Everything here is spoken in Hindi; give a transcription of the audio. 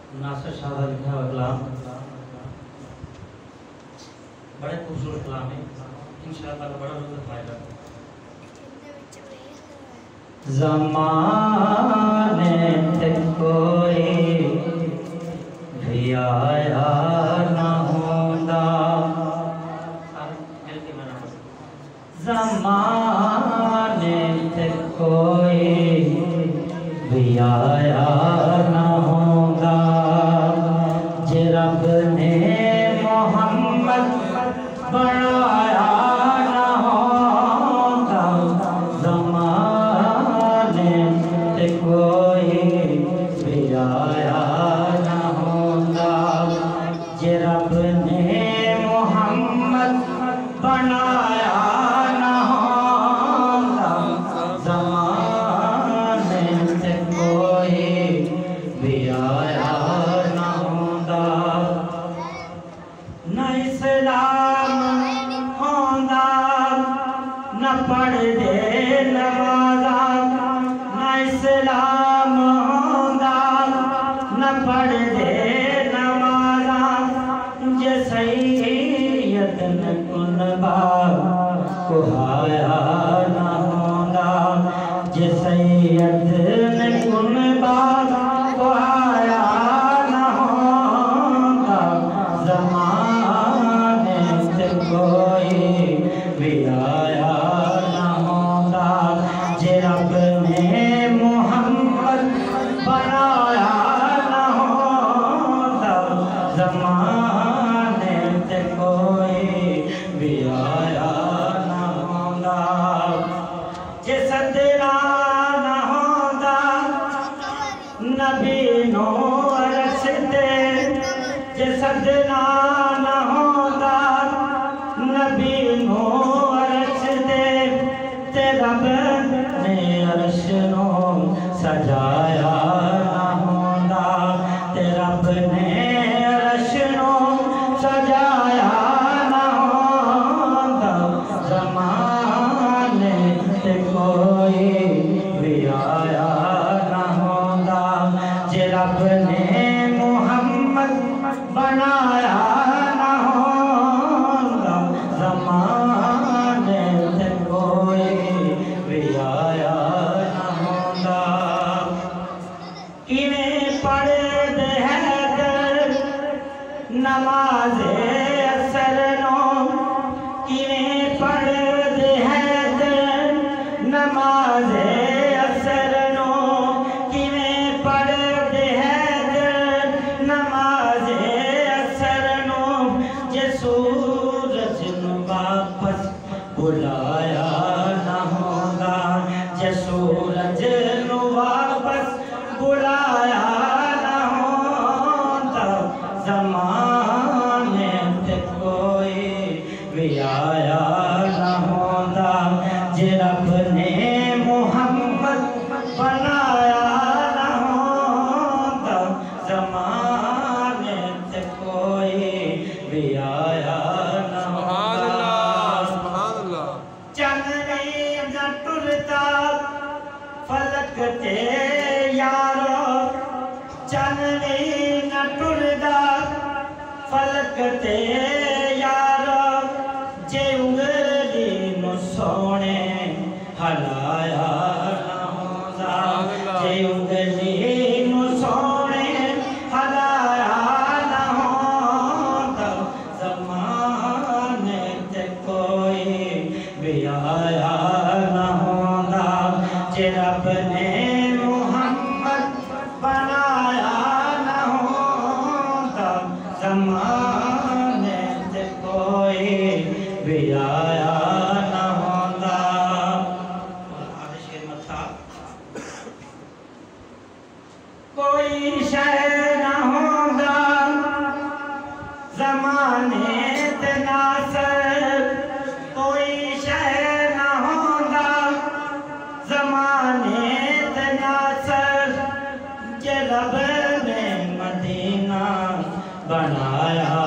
नासिर शाह का लिखा हुआ कलाम बड़े खूबसूरत कलाम है, इंशाअल्लाह बड़ा लुत्फ आएगा। ज़माने से कोई भी आया ना होगा, ज़माने से कोई भी आया ना होगा, जे रब ने मोहम्मद बनाया ना होगा, ज़माने से कोई भी आया ना होगा, जे रब ने मोहम्मद बनाया ना होगा, ज़माने से कोई भी आया ना होगा। न इस्लाम होगा न पढ़दे नमाज़ा, न इस्लाम होगा न पढ़दे नमाज़ा, जे सैयद न कुनबा को आया ना होगा, जे सैयद न कुनबा को आया ना होगा, ज़माने से कोई भी आया ना होगा, जे रब ने मोहम्मद बनाया ना होगा, ज़माने से कोई भी आया ना होगा, जे सदरा ना होगा नबी नो अरसते, जे सदरा ना होगा नबी नो अरसते, ते रब ने अर्श नो सजाया ना होगा, ते रब ने अर्श नो सजाया ना होगा, ज़माने से कोई भी आया ना होगा, जे रब ने मोहम्मद बनाया ना होगा, ज़माने से कोई भी आया ना होगा। इन्हें पढ़दे हैदर नमाज़े असर नो, इन्हें पढ़दे हैदर नमाज़े असर नो, इन्हें पढ़दे हैदर नमाज़े असर नो, जे सूरज नु वापस बुलाया ना होगा, जे सूरज नु वापस बुलाया ना होगा, ज़माने से कोई भी आया ना होगा, जे रब ने मोहम्मद बनाया ना होगा, ज़माने से कोई भी आया ना होगा। चंदनी न टुरता फलक ते यारो, चंदनी न टुरदा फलक ते यारो, जे उंगली नु सोने हलाया ना होगा, जे उंगली नु सोने हलाया ना होगा, ज़माने से कोई भी आया ना होगा, जे रब ने मोहम्मद बनाया ना होगा, ज़माने से कोई भी आया ना होगा। आगे शेर मत था, कोई शय ना होगा ज़माने ते नासर, कोई शय ना होगा ज़माने ते नासर, जे रब ने मदीना बनाया